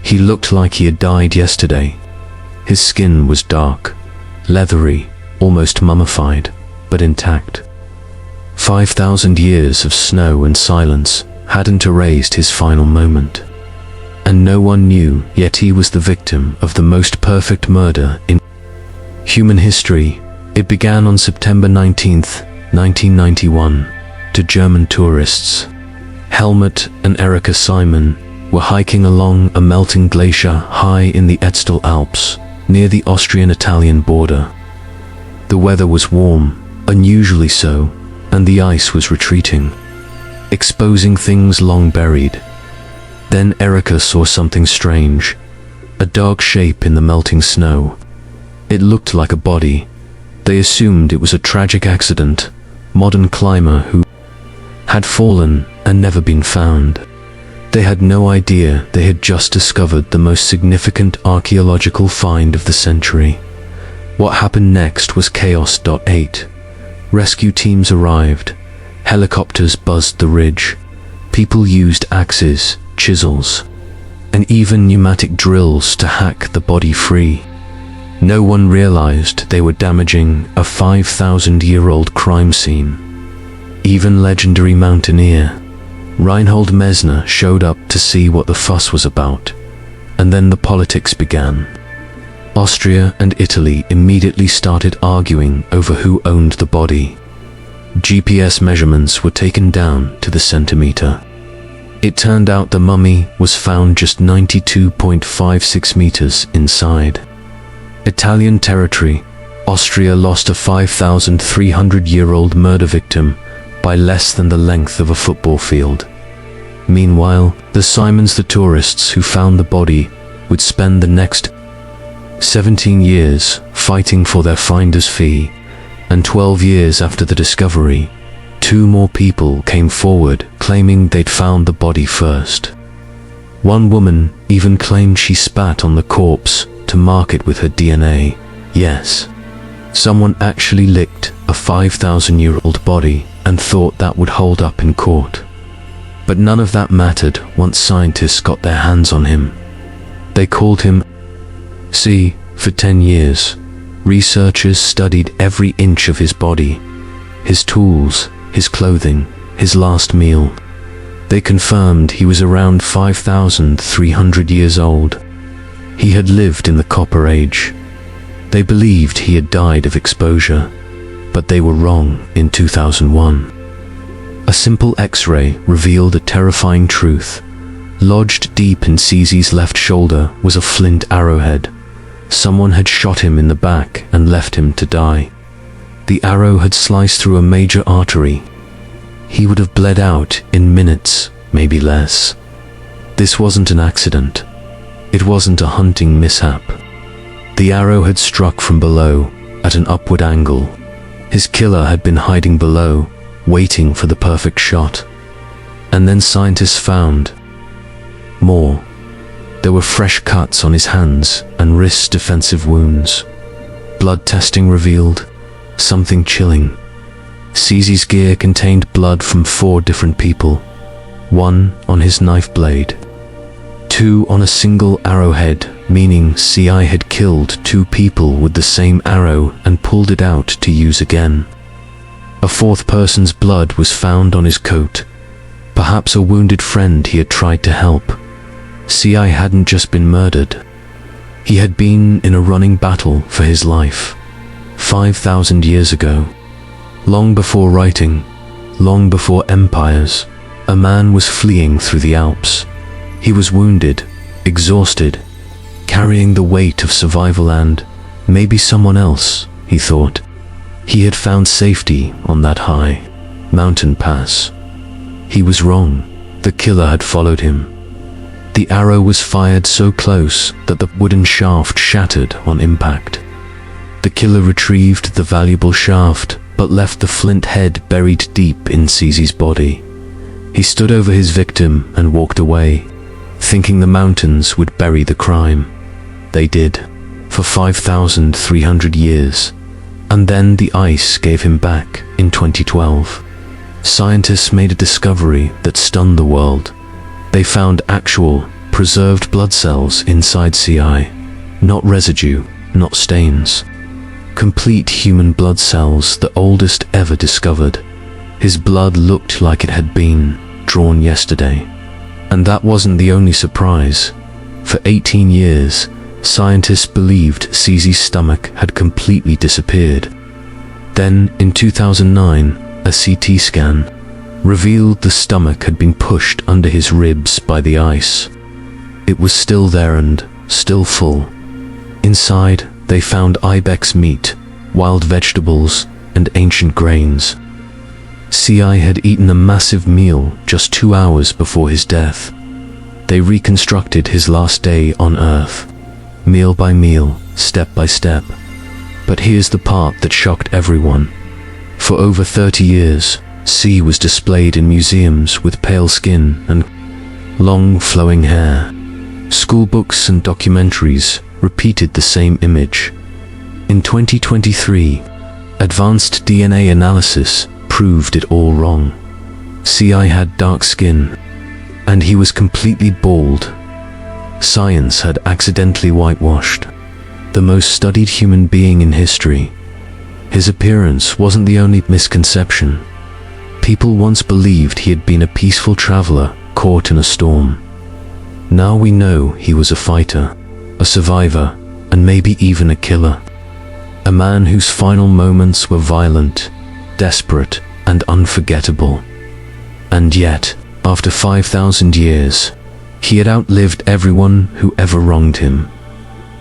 He looked like he had died yesterday. His skin was dark, leathery, almost mummified, but intact. 5,000 years of snow and silence hadn't erased his final moment. And no one knew, yet he was the victim of the most perfect murder in human history. It began on September 19th, 1991, to German tourists. Helmut and Erika Simon were hiking along a melting glacier high in the Italian Alps, near the Austrian-Italian border. The weather was warm, unusually so, and the ice was retreating, exposing things long buried. Then Erika saw something strange, a dark shape in the melting snow. It looked like a body. They assumed it was a tragic accident, modern climber who had fallen and never been found. They had no idea they had just discovered the most significant archaeological find of the century. What happened next was chaos. 8. Rescue teams arrived. Helicopters buzzed the ridge. People used axes, chisels, and even pneumatic drills to hack the body free. No one realized they were damaging a 5,000-year-old crime scene. Even legendary mountaineer Reinhold Messner showed up to see what the fuss was about. And then the politics began. Austria and Italy immediately started arguing over who owned the body. GPS measurements were taken down to the centimeter. It turned out the mummy was found just 92.56 meters inside. Italian territory, Austria lost a 5,300-year-old murder victim by less than the length of a football field. Meanwhile, the Simons, the tourists who found the body, would spend the next 17 years fighting for their finder's fee, and 12 years after the discovery, 2 more people came forward claiming they'd found the body first. One woman even claimed she spat on the corpse to mark it with her DNA. Yes, someone actually licked a 5,000-year-old body and thought that would hold up in court. But none of that mattered once scientists got their hands on him. They called him Ötzi. For 10 years, researchers studied every inch of his body, his tools, his clothing, his last meal. They confirmed he was around 5,300 years old. He had lived in the Copper Age. They believed he had died of exposure, but they were wrong in 2001. A simple X-ray revealed a terrifying truth. Lodged deep in Ötzi's left shoulder was a flint arrowhead. Someone had shot him in the back and left him to die. The arrow had sliced through a major artery. He would have bled out in minutes, maybe less. This wasn't an accident. It wasn't a hunting mishap. The arrow had struck from below, at an upward angle. His killer had been hiding below, waiting for the perfect shot. And then scientists found more. There were fresh cuts on his hands and wrist, defensive wounds. Blood testing revealed something chilling. Ötzi's gear contained blood from 4 different people. 1 on his knife blade. 2 on a single arrowhead, meaning Ötzi had killed 2 people with the same arrow and pulled it out to use again. A 4th person's blood was found on his coat. Perhaps a wounded friend he had tried to help. Ötzi hadn't just been murdered. He had been in a running battle for his life. 5,000 years ago. Long before writing, long before empires, a man was fleeing through the Alps. He was wounded, exhausted, carrying the weight of survival and maybe someone else, he thought. He had found safety on that high mountain pass. He was wrong. The killer had followed him. The arrow was fired so close that the wooden shaft shattered on impact. The killer retrieved the valuable shaft, but left the flint head buried deep in Ötzi's body. He stood over his victim and walked away, thinking the mountains would bury the crime. They did, for 5,300 years. And then the ice gave him back in 2012. Scientists made a discovery that stunned the world. They found actual, preserved blood cells inside CI. Not residue, not stains. Complete human blood cells, the oldest ever discovered. His blood looked like it had been drawn yesterday. And that wasn't the only surprise. For 18 years, scientists believed Czi's stomach had completely disappeared. Then, in 2009, a CT scan revealed the stomach had been pushed under his ribs by the ice. It was still there and still full. Inside, they found ibex meat, wild vegetables, and ancient grains. CI had eaten a massive meal just 2 hours before his death. They reconstructed his last day on Earth, meal by meal, step by step. But here's the part that shocked everyone. For over 30 years, C was displayed in museums with pale skin and long flowing hair. School books and documentaries repeated the same image. In 2023, advanced DNA analysis proved it all wrong. CI had dark skin, and he was completely bald. Science had accidentally whitewashed the most studied human being in history. His appearance wasn't the only misconception. People once believed he had been a peaceful traveler caught in a storm. Now we know he was a fighter, a survivor, and maybe even a killer. A man whose final moments were violent, desperate, and unforgettable. And yet, after 5,000 years, he had outlived everyone who ever wronged him.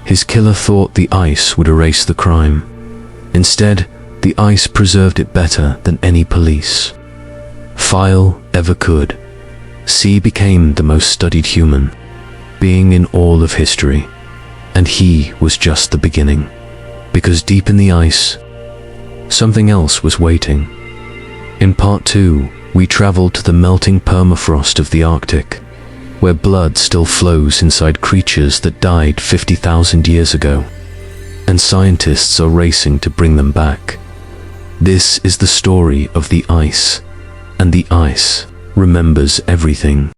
His killer thought the ice would erase the crime. Instead, the ice preserved it better than any police file ever could. C became the most studied human being in all of history. And he was just the beginning. Because deep in the ice, something else was waiting. In part 2, we traveled to the melting permafrost of the Arctic, where blood still flows inside creatures that died 50,000 years ago, and scientists are racing to bring them back. This is the story of the ice, and the ice remembers everything.